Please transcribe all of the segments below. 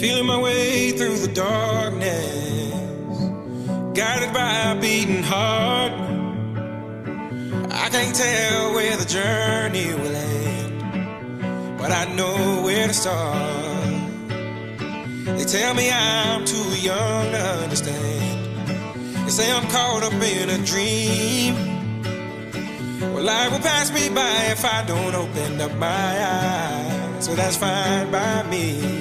Feeling my way through the darkness, guided by a beating heart. I can't tell where the journey will end, but I know where to start. They tell me I'm too young to understand. They say I'm caught up in a dream. Well, life will pass me by if I don't open up my eyes, so that's fine by me.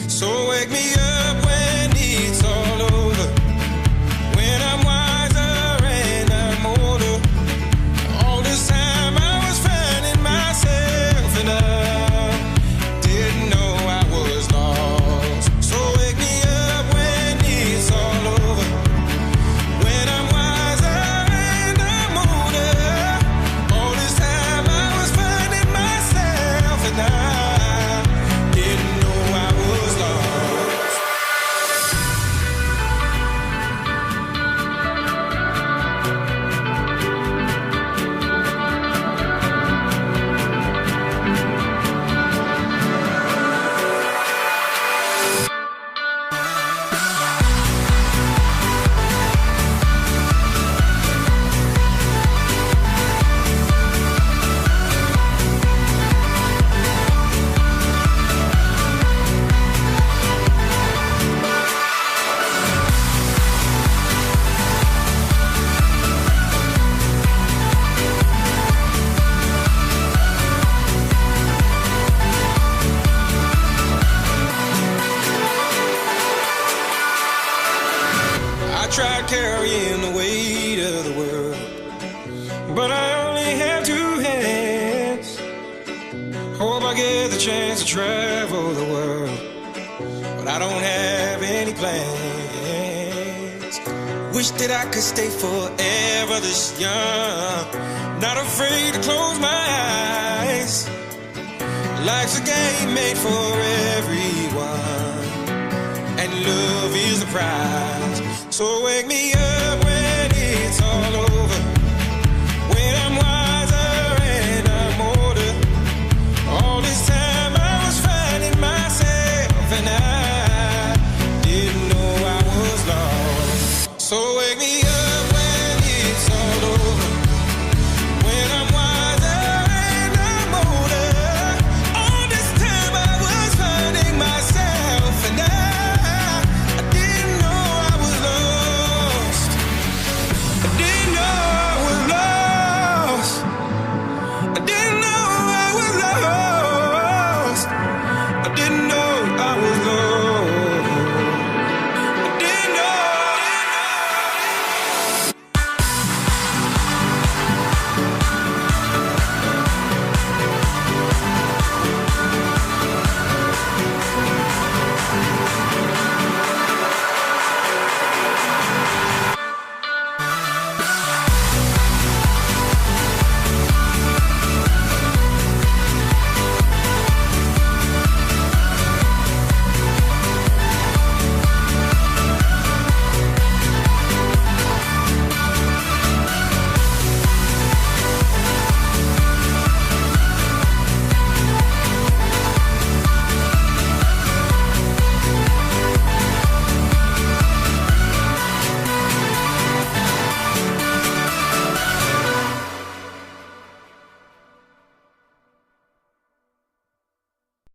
So wake me up when it's all over, when I'm wiser and I'm older. All this time I was finding myself and I didn't know I was lost. So wake me up when it's all over, when I'm wiser and I'm older. All this time I was finding myself and I didn't know I was lost. I tried carrying the weight of the world, but I only have two hands. Hope I get the chance to travel the world, but I don't have any plans. Wish that I could stay forever this young, not afraid to close my eyes. Life's a game made for everyone, and love is the prize. So wake me up